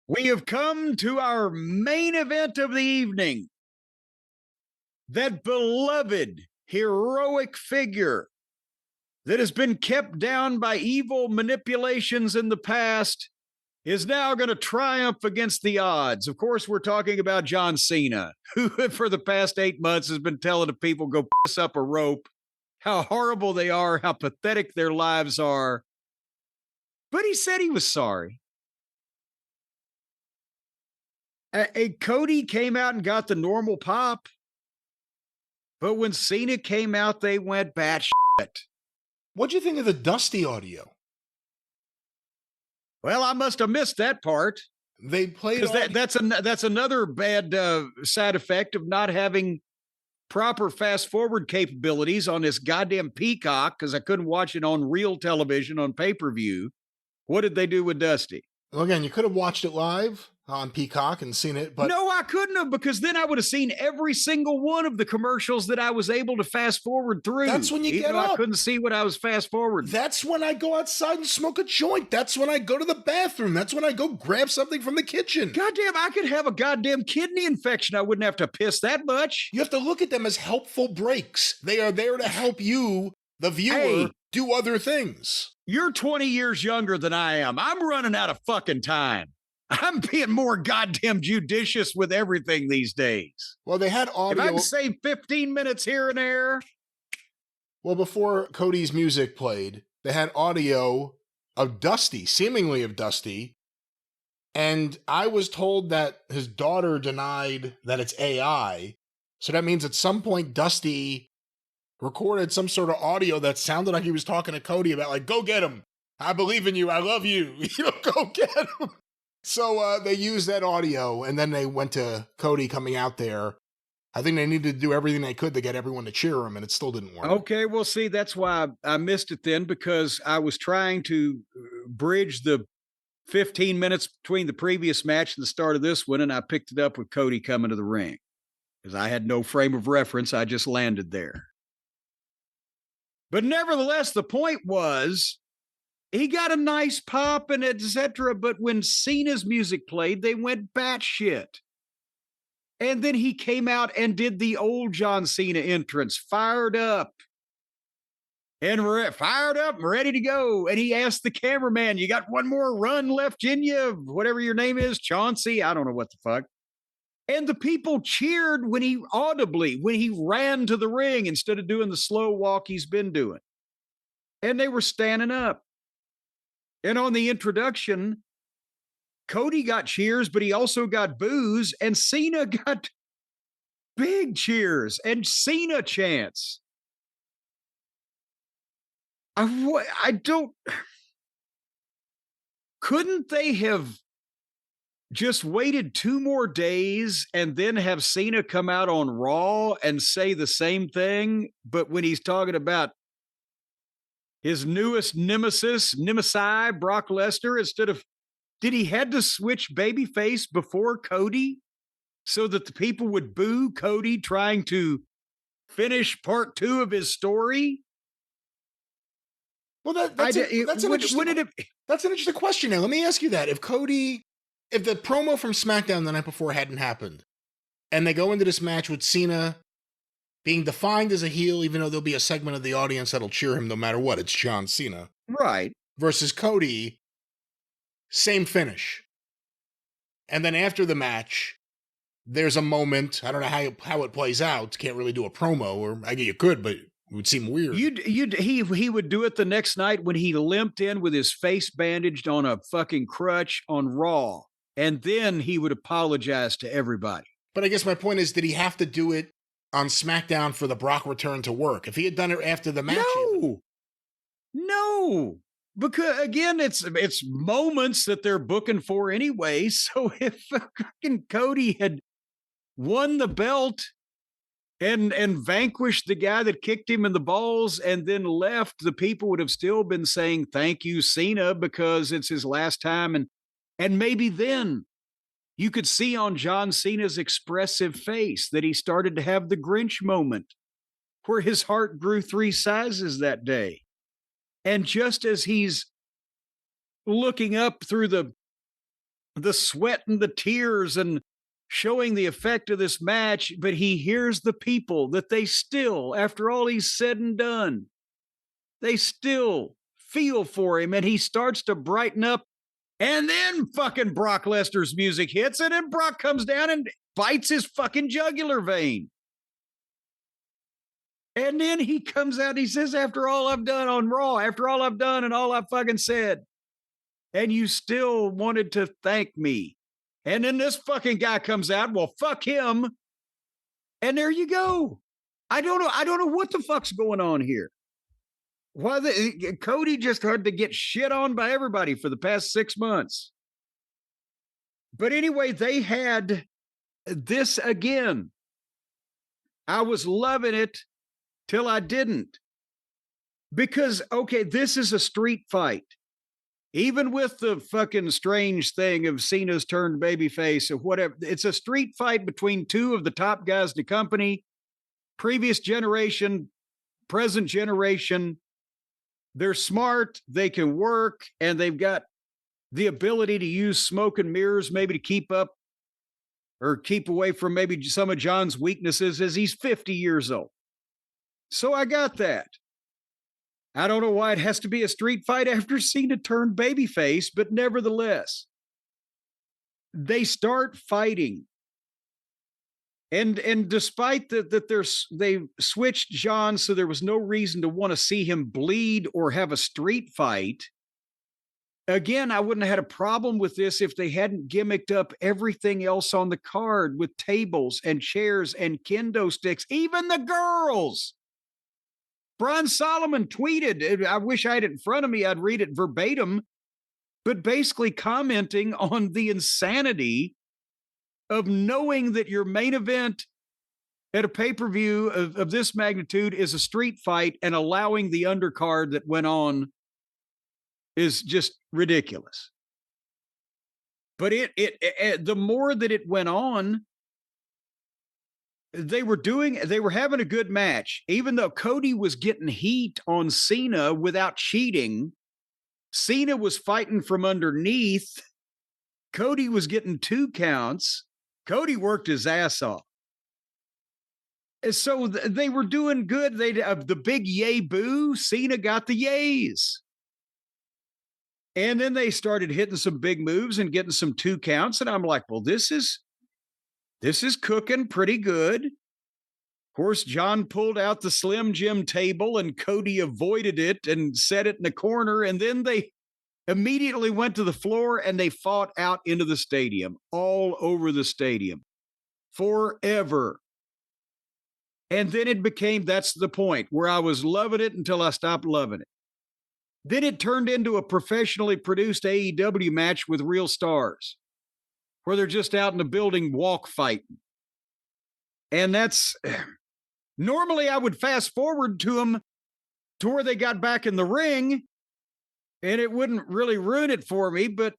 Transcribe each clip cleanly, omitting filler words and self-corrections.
We have come to our main event of the evening. That beloved, heroic figure that has been kept down by evil manipulations in the past is now going to triumph against the odds. Of course, we're talking about John Cena, who for the past 8 months has been telling the people, go piss up a rope, how horrible they are, how pathetic their lives are. But he said he was sorry. Cody came out and got the normal pop. But when Cena came out, they went batshit. What'd you think of the Dusty audio? Well, I must have missed that part. They played that's another bad side effect of not having proper fast forward capabilities on this goddamn Peacock, because I couldn't watch it on real television on pay-per-view. What did they do with Dusty? Well, again, you could have watched it live on Peacock and seen it, but no, I couldn't have, because then I would have seen every single one of the commercials that I was able to fast forward through. That's when you get up. I couldn't see what I was fast forwarding. That's when I go outside and smoke a joint. That's when I go to the bathroom. That's when I go grab something from the kitchen. Goddamn, I could have a goddamn kidney infection. I wouldn't have to piss that much. You have to look at them as helpful breaks. They are there to help you, the viewer, do other things. You're 20 years younger than I am. I'm running out of fucking time. I'm being more goddamn judicious with everything these days. Well, they had audio. If I can save 15 minutes here and there. Well, before Cody's music played, they had audio of Dusty, seemingly of Dusty. And I was told that his daughter denied that it's AI. So that means at some point, Dusty recorded some sort of audio that sounded like he was talking to Cody about, like, go get him. I believe in you. I love you. Go get him. So they used that audio, and then they went to Cody coming out there. I think they needed to do everything they could to get everyone to cheer him, and it still didn't work. Okay, well, see, that's why I missed it then, because I was trying to bridge the 15 minutes between the previous match and the start of this one, and I picked it up with Cody coming to the ring. Because I had no frame of reference, I just landed there. But nevertheless, the point was, he got a nice pop and etc. But when Cena's music played, they went batshit. And then he came out and did the old John Cena entrance, fired up. And fired up and ready to go. And he asked the cameraman, you got one more run left in you? Whatever your name is, Chauncey? I don't know what the fuck. And the people cheered when he ran to the ring instead of doing the slow walk he's been doing. And they were standing up. And on the introduction, Cody got cheers, but he also got boos, and Cena got big cheers and Cena chants. Couldn't they have just waited 2 more days and then have Cena come out on Raw and say the same thing, but when he's talking about his newest nemesis, Brock Lesnar, did he had to switch babyface before Cody so that the people would boo Cody trying to finish part 2 of his story? Well, that's an interesting question. Now, let me ask you that. If the promo from SmackDown the night before hadn't happened, and they go into this match with Cena being defined as a heel, even though there'll be a segment of the audience that'll cheer him no matter what, it's John Cena. Right. Versus Cody, same finish. And then after the match, there's a moment, I don't know how it plays out, can't really do a promo, or I guess you could, but it would seem weird. He would do it the next night when he limped in with his face bandaged on a fucking crutch on Raw. And then he would apologize to everybody. But I guess my point is, did he have to do it on SmackDown for the Brock return to work? If he had done it after the match. No. Because again, it's moments that they're booking for anyway. So if fucking Cody had won the belt and vanquished the guy that kicked him in the balls and then left, the people would have still been saying, thank you, Cena, because it's his last time. And maybe then you could see on John Cena's expressive face that he started to have the Grinch moment where his heart grew 3 sizes that day. And just as he's looking up through the the sweat and the tears and showing the effect of this match, but he hears the people that they still, after all he's said and done, they still feel for him, and he starts to brighten up. And then fucking Brock Lesnar's music hits, and then Brock comes down and bites his fucking jugular vein. And then he comes out and he says, after all I've done on Raw, after all I've done and all I've fucking said, and you still wanted to thank me. And then this fucking guy comes out, well, fuck him. And there you go. I don't know what the fuck's going on here. Why Cody just had to get shit on by everybody for the past 6 months. But anyway, they had this again. I was loving it till I didn't. Because, okay, this is a street fight. Even with the fucking strange thing of Cena's turned babyface or whatever, it's a street fight between two of the top guys in the company, previous generation, present generation. They're smart, they can work, and they've got the ability to use smoke and mirrors maybe to keep up or keep away from maybe some of John's weaknesses as he's 50 years old. So I got that. I don't know why it has to be a street fight after Cena turned babyface, but nevertheless, they start fighting. And despite that they switched John so there was no reason to want to see him bleed or have a street fight, again, I wouldn't have had a problem with this if they hadn't gimmicked up everything else on the card with tables and chairs and kendo sticks, even the girls. Braun Solomon tweeted, I wish I had it in front of me, I'd read it verbatim, but basically commenting on the insanity of knowing that your main event at a pay-per-view of this magnitude is a street fight and allowing the undercard that went on is just ridiculous. But the more that it went on, they were having a good match. Even though Cody was getting heat on Cena without cheating, Cena was fighting from underneath. Cody was getting 2 counts. Cody worked his ass off. So they were doing good. The big yay boo, Cena got the yays. And then they started hitting some big moves and getting some 2 counts. And I'm like, well, this is cooking pretty good. Of course, John pulled out the Slim Jim table and Cody avoided it and set it in the corner. And then they immediately went to the floor and they fought out into the stadium, all over the stadium, forever. And then that's the point where I was loving it until I stopped loving it. Then it turned into a professionally produced AEW match with real stars, where they're just out in the building walk fighting. And that's, normally I would fast forward to them to where they got back in the ring, and it wouldn't really ruin it for me, but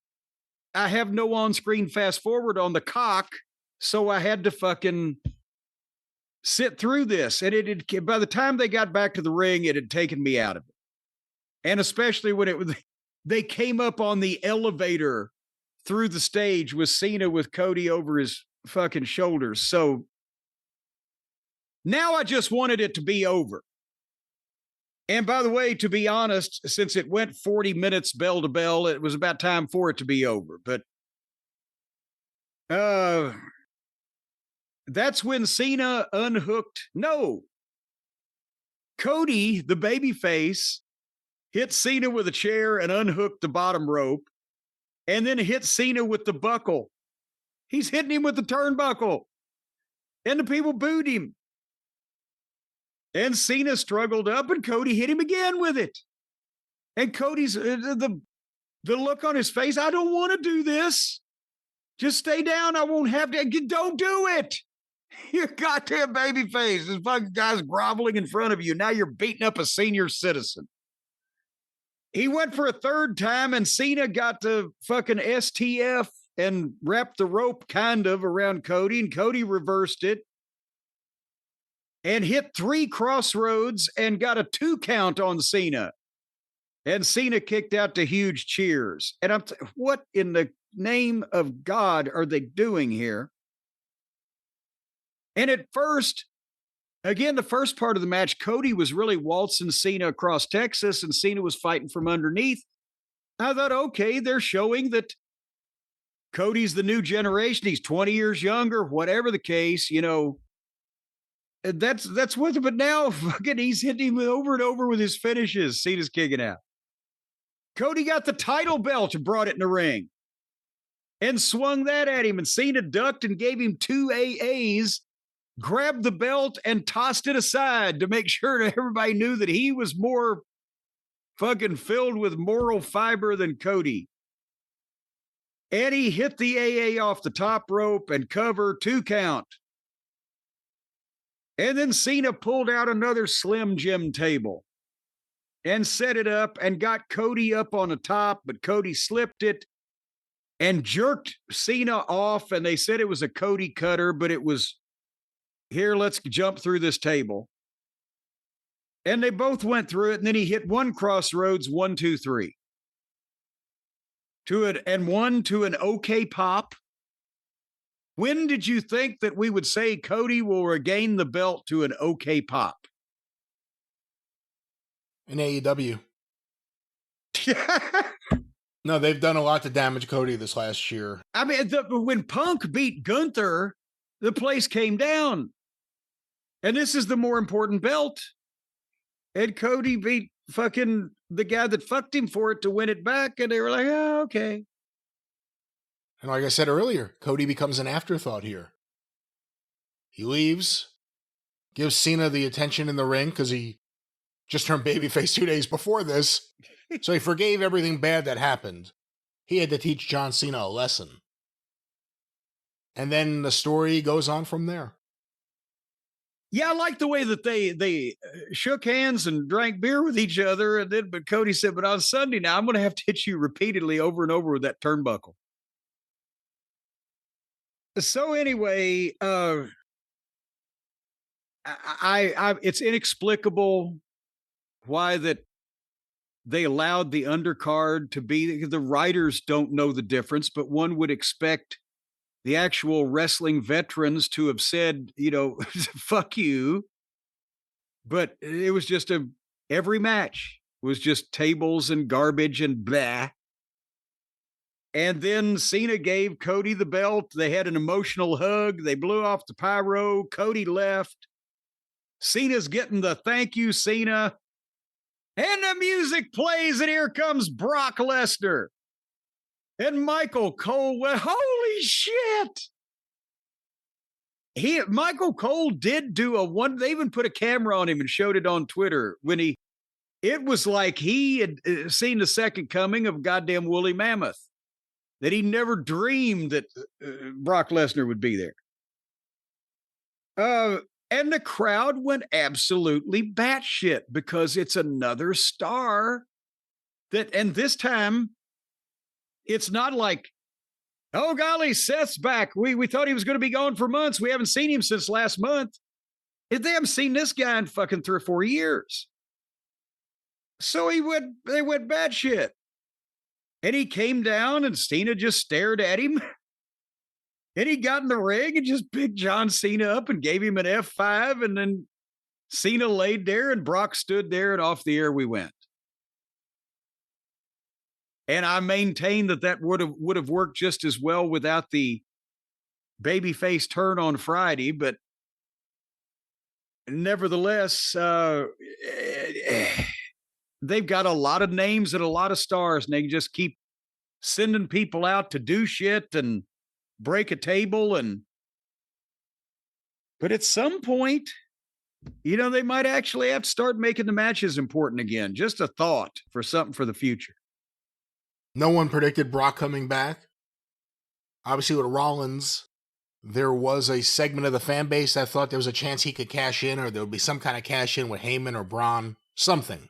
I have no on-screen fast forward on the cock, so I had to fucking sit through this. And by the time they got back to the ring, it had taken me out of it. And especially when they came up on the elevator through the stage with Cena with Cody over his fucking shoulders. So now I just wanted it to be over. And by the way, to be honest, since it went 40 minutes bell to bell, it was about time for it to be over. But that's when Cena unhooked. No. Cody, the babyface, hit Cena with a chair and unhooked the bottom rope, and then hit Cena with the buckle. He's hitting him with the turnbuckle, and the people booed him. And Cena struggled up, and Cody hit him again with it. And Cody's, the look on his face, I don't want to do this. Just stay down. I won't have to. Don't do it. You goddamn babyface. This fucking guy's groveling in front of you. Now you're beating up a senior citizen. He went for a third time, and Cena got to fucking STF and wrapped the rope kind of around Cody, and Cody reversed it and hit 3 crossroads and got a 2 count on Cena. And Cena kicked out to huge cheers. And what in the name of God are they doing here? And at first, again, the first part of the match, Cody was really waltzing Cena across Texas and Cena was fighting from underneath. I thought, okay, they're showing that Cody's the new generation. He's 20 years younger, whatever the case, that's with it. But now fucking he's hitting him over and over with his finishes. Cena's kicking out. Cody got the title belt and brought it in the ring and swung that at him. And Cena ducked and gave him 2 AAs, grabbed the belt and tossed it aside to make sure that everybody knew that he was more fucking filled with moral fiber than Cody. And he hit the AA off the top rope and cover 2 count. And then Cena pulled out another Slim Jim table and set it up and got Cody up on the top, but Cody slipped it and jerked Cena off. And they said it was a Cody cutter, but it was, here, let's jump through this table. And they both went through it. And then he hit one crossroads, 1, 2, 3. To it, and one to an okay pop. When did you think that we would say Cody will regain the belt to an okay pop? In AEW. No, they've done a lot to damage Cody this last year. I mean, when Punk beat Gunther, the place came down. And this is the more important belt. And Cody beat fucking the guy that fucked him for it to win it back. And they were like, oh, okay. And like I said earlier, Cody becomes an afterthought here. He leaves, gives Cena the attention in the ring because he just turned babyface 2 days before this. So he forgave everything bad that happened. He had to teach John Cena a lesson. And then the story goes on from there. Yeah, I like the way that they shook hands and drank beer with each other. And then, but Cody said, but on Sunday now, I'm going to have to hit you repeatedly over and over with that turnbuckle. So anyway, it's inexplicable why that they allowed the undercard to be. The writers don't know the difference, but one would expect the actual wrestling veterans to have said, fuck you. But it was just every match was just tables and garbage and blah. And then Cena gave Cody the belt. They had an emotional hug. They blew off the pyro. Cody left. Cena's getting the thank you, Cena. And the music plays, and here comes Brock Lesnar. And Michael Cole went, holy shit. Michael Cole did do they even put a camera on him and showed it on Twitter it was like he had seen the second coming of goddamn woolly mammoth, that he never dreamed that Brock Lesnar would be there. And the crowd went absolutely batshit because it's another star and this time it's not like, oh, golly, Seth's back. We thought he was going to be gone for months. We haven't seen him since last month. They haven't seen this guy in fucking 3 or 4 years. So they went batshit. And he came down and Cena just stared at him. And he got in the ring and just picked John Cena up and gave him an F5. And then Cena laid there and Brock stood there, and off the air we went. And I maintain that would have worked just as well without the babyface turn on Friday. But nevertheless, they've got a lot of names and a lot of stars, and they can just keep sending people out to do shit and break a table. But at some point, they might actually have to start making the matches important again. Just a thought for something for the future. No one predicted Brock coming back. Obviously, with Rollins, there was a segment of the fan base that thought there was a chance he could cash in, or there would be some kind of cash in with Heyman or Braun, something.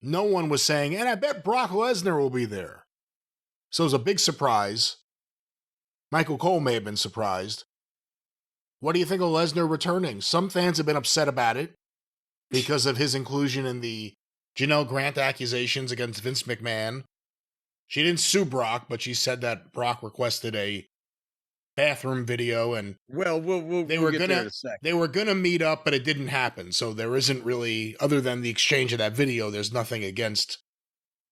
No one was saying, and I bet Brock Lesnar will be there. So it was a big surprise. Michael Cole may have been surprised. What do you think of Lesnar returning? Some fans have been upset about it because of his inclusion in the Janelle Grant accusations against Vince McMahon. She didn't sue Brock, but she said that Brock requested a bathroom video, and Well, we'll get there in a second. They were gonna meet up, but it didn't happen. So there isn't really, other than the exchange of that video, there's nothing against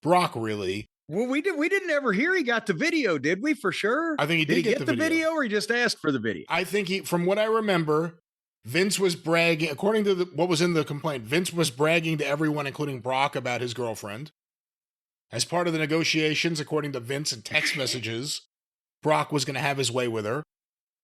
Brock really. Well, we didn't ever hear he got the video, did we? For sure. I think he did get the video, or he just asked for the video. I think from what I remember, Vince was bragging, according to what was in the complaint. Vince was bragging to everyone, including Brock, about his girlfriend. As part of the negotiations, according to Vince and text messages, Brock was going to have his way with her.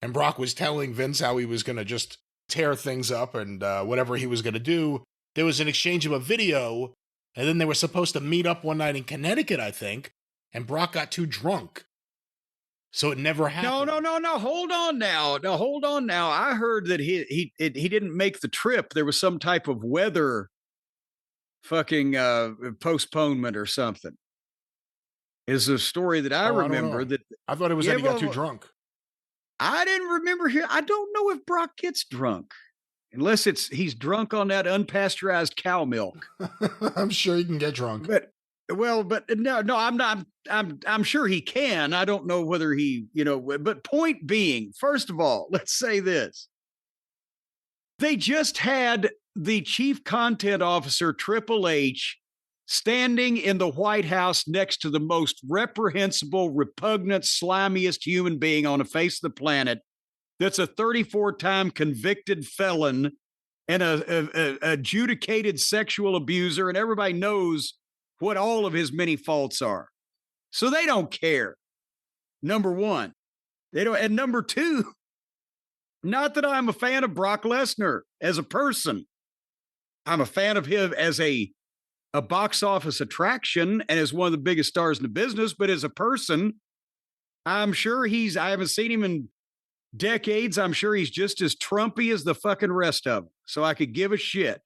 And Brock was telling Vince how he was going to just tear things up and whatever he was going to do. There was an exchange of a video, and then they were supposed to meet up one night in Connecticut, I think, and Brock got too drunk. So it never happened. No. Hold on now. No, hold on now. I heard that he didn't make the trip. There was some type of weather fucking postponement or something. Is a story that I remember. That I thought it was that he got too drunk. I didn't remember here. I don't know if Brock gets drunk. Unless he's drunk on that unpasteurized cow milk. I'm sure he can get drunk. But no, I'm not. I'm sure he can. I don't know whether he, but point being, first of all, let's say this. They just had the chief content officer, Triple H, standing in the White House next to the most reprehensible, repugnant, slimiest human being on the face of the planet. That's a 34-time convicted felon and a adjudicated sexual abuser, and everybody knows what all of his many faults are. So they don't care. Number one, they don't. And number two, not that I'm a fan of Brock Lesnar as a person. I'm a fan of him as a box office attraction and as one of the biggest stars in the business. But as a person, I'm sure I haven't seen him in decades. I'm sure he's just as Trumpy as the fucking rest of them. So I could give a shit.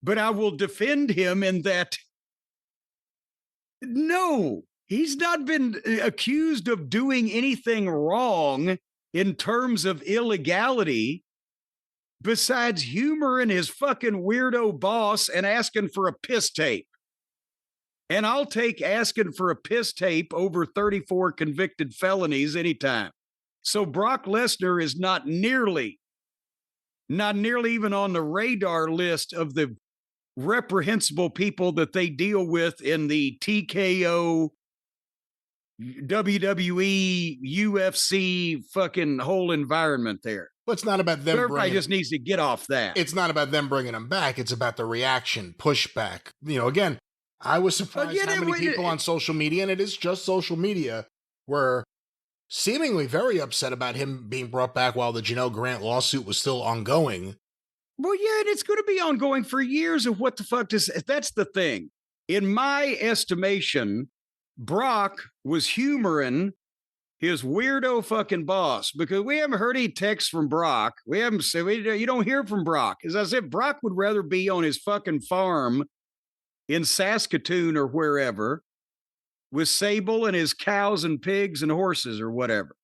But I will defend him in that, no, he's not been accused of doing anything wrong in terms of illegality besides humoring his fucking weirdo boss and asking for a piss tape. And I'll take asking for a piss tape over 34 convicted felonies anytime. So Brock Lesnar is not nearly even on the radar list of the reprehensible people that they deal with in the TKO, WWE, UFC fucking whole environment there. Well, it's not about them. Everybody just needs to get off that. It's not about them bringing him back. It's about the reaction, pushback. Again, I was surprised how many people on social media, and it is just social media, were seemingly very upset about him being brought back while the Janelle Grant lawsuit was still ongoing. Well, yeah, and it's going to be ongoing for years. Of what the fuck that's the thing. In my estimation, Brock was humoring his weirdo fucking boss, because we haven't heard any texts from Brock. We haven't said, you don't hear from Brock. As I said, Brock would rather be on his fucking farm in Saskatoon or wherever with Sable and his cows and pigs and horses or whatever.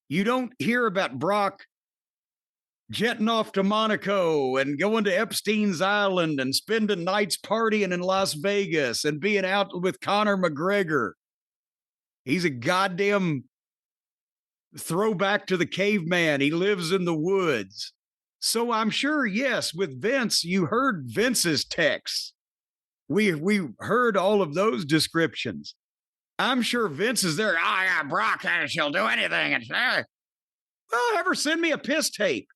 You don't hear about Brock jetting off to Monaco and going to Epstein's Island and spending nights partying in Las Vegas and being out with Conor McGregor. He's a goddamn throwback to the caveman. He lives in the woods. So I'm sure, yes, with Vince, you heard Vince's texts. We heard all of those descriptions. I'm sure Vince is there. Oh, yeah, Brock, she'll do anything. Well, ever send me a piss tape.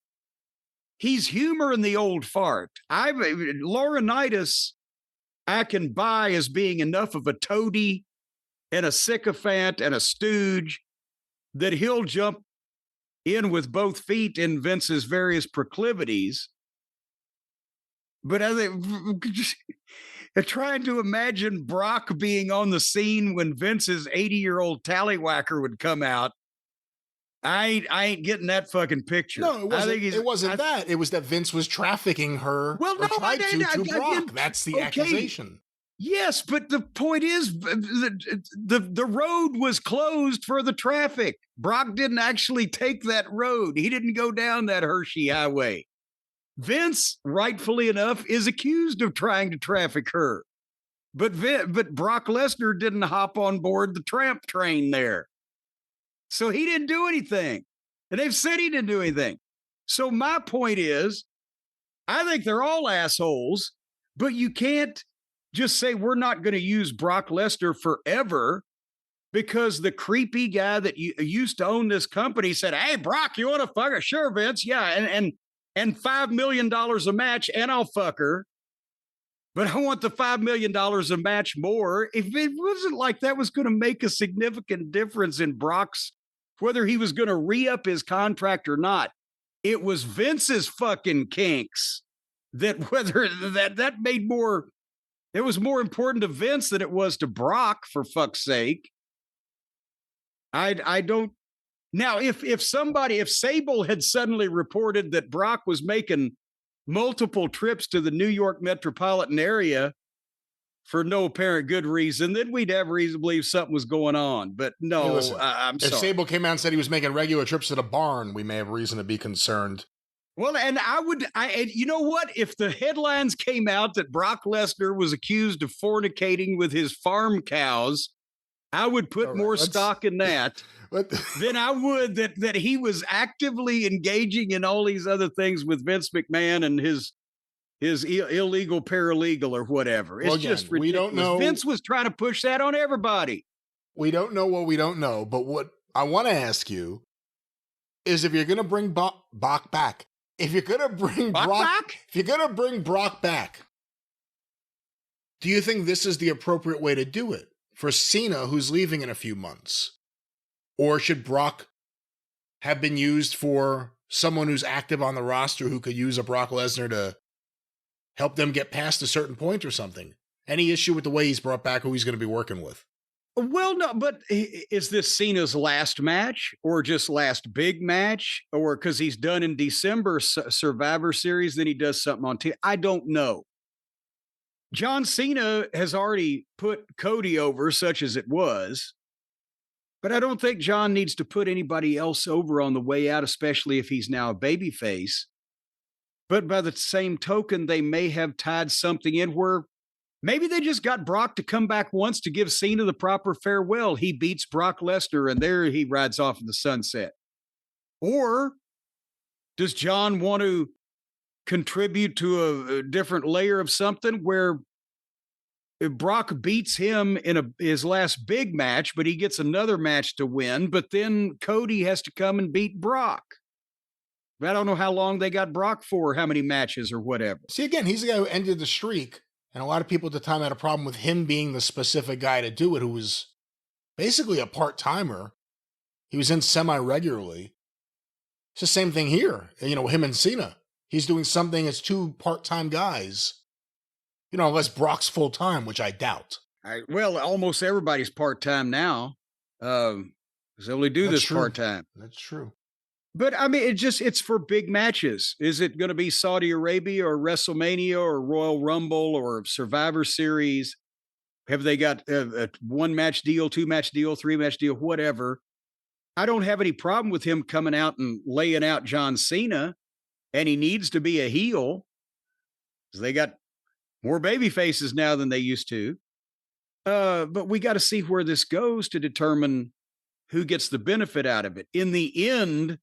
He's humoring the old fart. Laurinaitis, I can buy as being enough of a toady and a sycophant and a stooge that he'll jump in with both feet in Vince's various proclivities. But I think trying to imagine Brock being on the scene when Vince's 80-year-old tallywhacker would come out, I ain't getting that fucking picture. No, it wasn't. It wasn't that. It was that Vince was trafficking her. Well, no, tried to Brock. That's the accusation. Yes, but the point is, the road was closed for the traffic. Brock didn't actually take that road. He didn't go down that Hershey Highway. Vince, rightfully enough, is accused of trying to traffic her. But Brock Lesnar didn't hop on board the tramp train there. So he didn't do anything. And they've said he didn't do anything. So my point is, I think they're all assholes, but you can't just say we're not going to use Brock Lesnar forever because the creepy guy that used to own this company said, "Hey, Brock, you want to fuck her?" Sure, Vince. Yeah. And $5 million a match, and I'll fuck her. But I want the $5 million a match more. If it wasn't like that was going to make a significant difference in Brock's, whether he was going to re-up his contract or not, it was Vince's fucking kinks that whether that made more, it was more important to Vince than it was to Brock, for fuck's sake. I don't. Now, if Sable had suddenly reported that Brock was making multiple trips to the New York metropolitan area for no apparent good reason, then we'd have reason to believe something was going on. But no, Hey, listen, I'm sorry. If Sable came out and said he was making regular trips to the barn, we may have reason to be concerned. Well, and you know what? If the headlines came out that Brock Lesnar was accused of fornicating with his farm cows, I would put more stock in that than I would that he was actively engaging in all these other things with Vince McMahon and his illegal paralegal or whatever. It's just ridiculous. We don't know. Vince was trying to push that on everybody. We don't know what we don't know, but what I want to ask you is if you're going to bring Brock back, if you're going to bring Brock back, do you think this is the appropriate way to do it for Cena, who's leaving in a few months? Or should Brock have been used for someone who's active on the roster who could use a Brock Lesnar to help them get past a certain point or something? Any issue with the way he's brought back who he's going to be working with? Well, no, but is this Cena's last match or just last big match? Or because he's done in December Survivor Series, then he does something on TV? I don't know. John Cena has already put Cody over, such as it was. But I don't think John needs to put anybody else over on the way out, especially if he's now a babyface. But by the same token, they may have tied something in where maybe they just got Brock to come back once to give Cena the proper farewell. He beats Brock Lesnar and there he rides off in the sunset. Or does John want to contribute to a different layer of something where Brock beats him in his last big match, but he gets another match to win, but then Cody has to come and beat Brock. I don't know how long they got Brock for, how many matches or whatever. See, again, he's the guy who ended the streak, and a lot of people at the time had a problem with him being the specific guy to do it, who was basically a part-timer. He was in semi-regularly. It's the same thing here, him and Cena. He's doing something as two part-time guys. Unless Brock's full-time, which I doubt. Well, almost everybody's part-time now. Because they only do this part-time. That's true. But, I mean, it's for big matches. Is it going to be Saudi Arabia or WrestleMania or Royal Rumble or Survivor Series? Have they got a one-match deal, two-match deal, three-match deal, whatever? I don't have any problem with him coming out and laying out John Cena, and he needs to be a heel. Because they got more baby faces now than they used to. But we got to see where this goes to determine who gets the benefit out of it. In the end,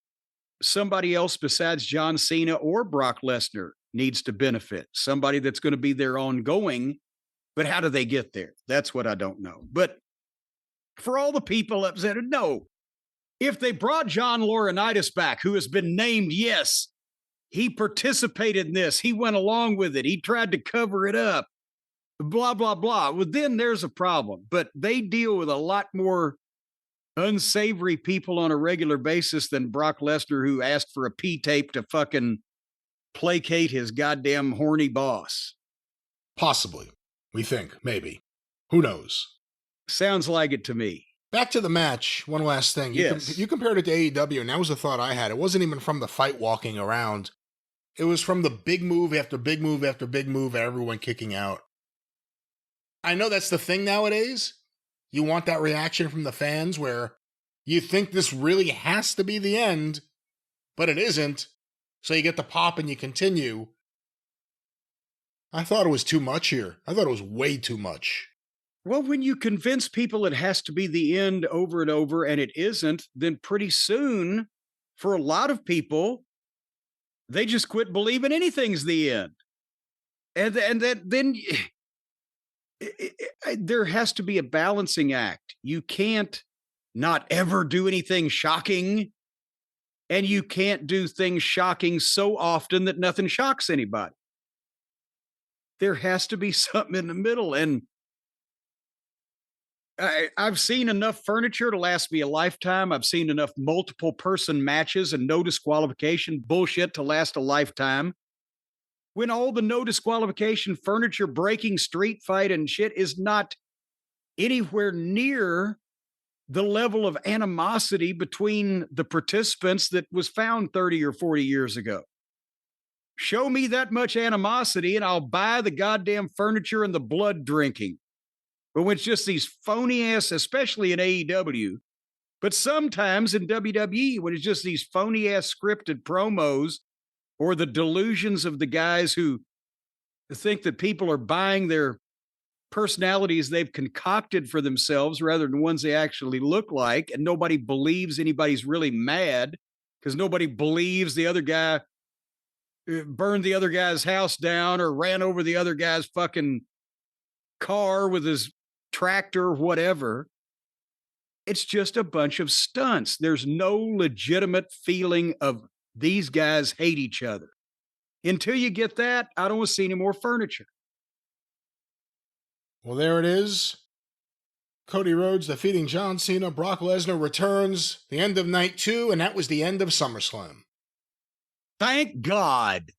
somebody else besides John Cena or Brock Lesnar needs to benefit. Somebody that's going to be there ongoing. But how do they get there? That's what I don't know. But for all the people upset, no. If they brought John Laurinaitis back, who has been named, yes, he participated in this. He went along with it. He tried to cover it up. Blah, blah, blah. Well, then there's a problem. But they deal with a lot more unsavory people on a regular basis than Brock Lesnar, who asked for a P-tape to fucking placate his goddamn horny boss. Possibly. We think. Maybe. Who knows? Sounds like it to me. Back to the match. One last thing. You compared it to AEW, and that was a thought I had. It wasn't even from the fight walking around. It was from the big move after big move after big move, and everyone kicking out. I know that's the thing nowadays. You want that reaction from the fans where you think this really has to be the end, but it isn't. So you get the pop and you continue. I thought it was too much here. I thought it was way too much. Well, when you convince people it has to be the end over and over and it isn't, then pretty soon, for a lot of people, they just quit believing anything's the end. And then there has to be a balancing act. You can't not ever do anything shocking, and you can't do things shocking so often that nothing shocks anybody. There has to be something in the middle, and I've seen enough furniture to last me a lifetime. I've seen enough multiple person matches and no disqualification bullshit to last a lifetime. When all the no disqualification furniture breaking street fight and shit is not anywhere near the level of animosity between the participants that was found 30 or 40 years ago. Show me that much animosity and I'll buy the goddamn furniture and the blood drinking. But when it's just these phony ass, especially in AEW, but sometimes in WWE, when it's just these phony ass scripted promos or the delusions of the guys who think that people are buying their personalities they've concocted for themselves rather than ones they actually look like, and nobody believes anybody's really mad because nobody believes the other guy burned the other guy's house down or ran over the other guy's fucking car with his tractor, whatever. It's just a bunch of stunts. There's no legitimate feeling of these guys hate each other. Until you get that, I don't want to see any more furniture. Well, there it is. Cody Rhodes defeating John Cena. Brock Lesnar returns. The end of night 2, and that was the end of SummerSlam. Thank God.